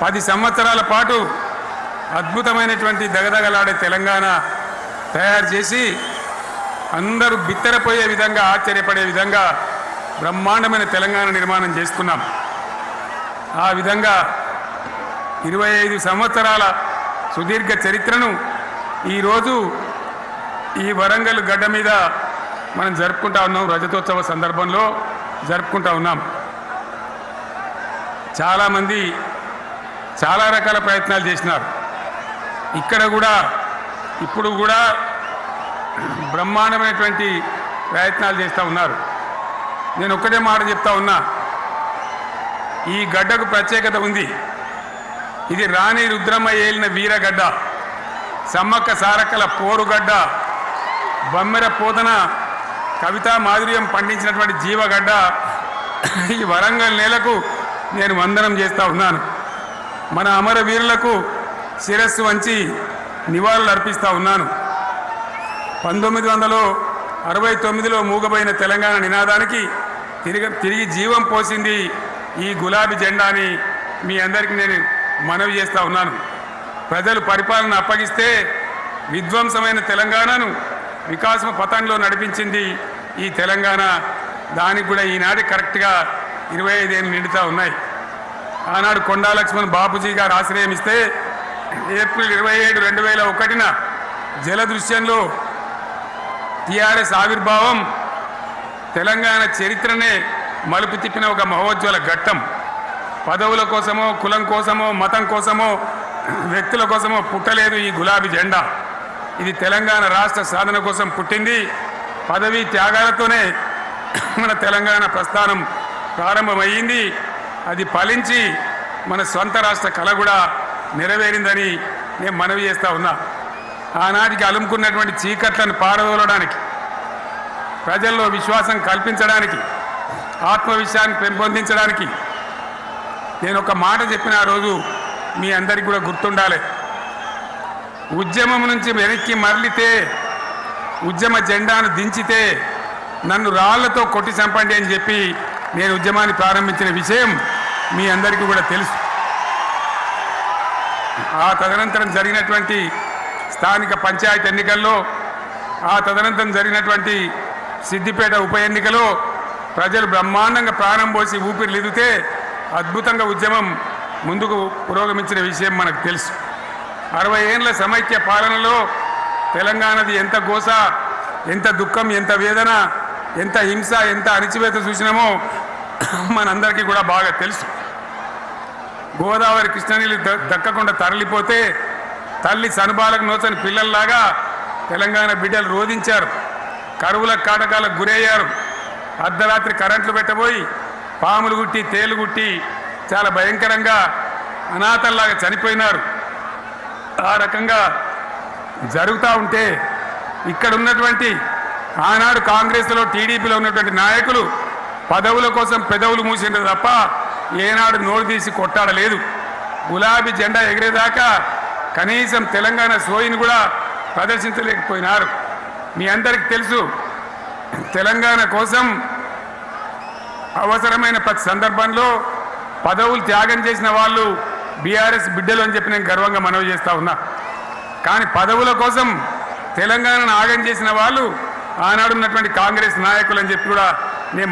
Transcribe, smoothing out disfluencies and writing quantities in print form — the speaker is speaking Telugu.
10 సంవత్సరాల పాటు అద్భుతమైనటువంటి దగదగలాడే తెలంగాణ తయారు చేసి అందరూ బిత్తరపోయే విధంగా ఆశ్చర్యపడే విధంగా బ్రహ్మాండమైన తెలంగాణ నిర్మాణం చేసుకున్నాం. ఆ విధంగా 25 సంవత్సరాల సుదీర్ఘ చరిత్రను ఈరోజు ఈ వరంగల్ గడ్డ మీద మనం జరుపుకుంటా ఉన్నాం. రజతోత్సవ సందర్భంలో జరుపుకుంటా ఉన్నాం. చాలామంది చాలా రకాల ప్రయత్నాలు చేసినారు. ఇక్కడ కూడా ఇప్పుడు కూడా బ్రహ్మాండమైనటువంటి ప్రయత్నాలు చేస్తూ ఉన్నారు. నేను ఒక్కటే మాట చెప్తా ఉన్నా, ఈ గడ్డకు ప్రత్యేకత ఉంది. ఇది రాణి రుద్రమ్మ ఏలిన వీరగడ్డ, సమ్మక్క సారక్కల పోరుగడ్డ, బమ్మెర పోతన కవితా మాధుర్యం పండించినటువంటి జీవగడ్డ. ఈ వరంగల్ నేలకు నేను వందనం చేస్తూ ఉన్నాను. మన అమరవీరులకు శిరస్సు వంచి నివాళులు అర్పిస్తూ ఉన్నాను. 1969లో మూగబోయిన తెలంగాణ నినాదానికి తిరిగి జీవం పోసింది ఈ గులాబీ జెండా అని మీ అందరికీ నేను మనవి చేస్తూ ఉన్నాను. ప్రజలు పరిపాలన అప్పగిస్తే విధ్వంసమైన తెలంగాణను వికాసం పథంలో నడిపించింది ఈ తెలంగాణ. దానికి కూడా ఈనాటి కరెక్ట్గా 25 ఏళ్ళు నిండుతూ ఉన్నాయి. ఆనాడు కొండా లక్ష్మణ్ బాపూజీ గారు ఆశ్రయం ఇస్తే ఏప్రిల్ 27, 2001న జలదృశ్యంలో టీఆర్ఎస్ ఆవిర్భావం తెలంగాణ చరిత్రనే మలుపు తిప్పిన ఒక మహోజ్వల ఘట్టం. పదవుల కోసమో, కులం కోసమో, మతం కోసమో, వ్యక్తుల కోసమో పుట్టలేదు ఈ గులాబీ జెండా. ఇది తెలంగాణ రాష్ట్ర సాధన కోసం పుట్టింది. పదవీ త్యాగాలతోనే మన తెలంగాణ ప్రస్థానం ప్రారంభమయ్యింది. అది ఫలించి మన స్వంత రాష్ట్ర కళ కూడా నెరవేరిందని నేను మనవి చేస్తూ ఉన్నా. ఆనాటికి అలుముకున్నటువంటి చీకట్లను పారదోలడానికి, ప్రజల్లో విశ్వాసం కల్పించడానికి, ఆత్మవిశ్వాసాన్ని పెంపొందించడానికి నేను ఒక మాట చెప్పిన ఆ రోజు మీ అందరికీ కూడా గుర్తుండాలి. ఉద్యమం నుంచి వెనక్కి మరలితే, ఉద్యమ జెండాను దించితే నన్ను రాళ్లతో కొట్టి చంపండి అని చెప్పి నేను ఉద్యమాన్ని ప్రారంభించిన విషయం మీ అందరికీ కూడా తెలుసు. ఆ తదనంతరం జరిగినటువంటి స్థానిక పంచాయతీ ఎన్నికల్లో, ఆ తదనంతరం జరిగినటువంటి సిద్దిపేట ఉప ఎన్నికలో ప్రజలు బ్రహ్మాండంగా ప్రాణం పోసి ఊపిరిలిదితే అద్భుతంగా ఉద్యమం ముందుకు పురోగమించిన విషయం మనకు తెలుసు. 60 ఏళ్ల సమైక్య పాలనలో తెలంగాణది ఎంత గోస, ఎంత దుఃఖం, ఎంత వేదన, ఎంత హింస, ఎంత అణిచివేత చూసినామో మనందరికీ కూడా బాగా తెలుసు. గోదావరి కృష్ణనీళ్ళు దక్కకుండా తరలిపోతే తల్లి సనుబాలకు నోచని పిల్లల్లాగా తెలంగాణ బిడ్డలు రోధించారు. కరువుల కాటకాలకు గురయ్యారు. అర్ధరాత్రి కరెంట్లు పెట్టబోయి పాములు గుట్టి, తేలు గుట్టి చాలా భయంకరంగా అనాథల్లాగా చనిపోయినారు. ఆ రకంగా జరుగుతూ ఉంటే ఇక్కడ ఉన్నటువంటి ఆనాడు కాంగ్రెస్లో, టీడీపీలో ఉన్నటువంటి నాయకులు పదవుల కోసం పెదవులు మూసిండ్రు తప్ప ఏనాడు నోరు తీసి కొట్టాడలేదు. గులాబీ జెండా ఎగిరేదాకా కనీసం తెలంగాణ సోయిని కూడా ప్రదర్శించలేకపోయినారు. మీ అందరికీ తెలుసు, తెలంగాణ కోసం అవసరమైన ప్రతి సందర్భంలో పదవులు త్యాగం చేసిన వాళ్ళు బీఆర్ఎస్ బిడ్డలు అని చెప్పి నేను గర్వంగా మనవి చేస్తూ ఉన్నా. కానీ పదవుల కోసం తెలంగాణను ఆగం చేసిన వాళ్ళు ఆనాడున్నటువంటి కాంగ్రెస్ నాయకులు అని చెప్పి కూడా నేను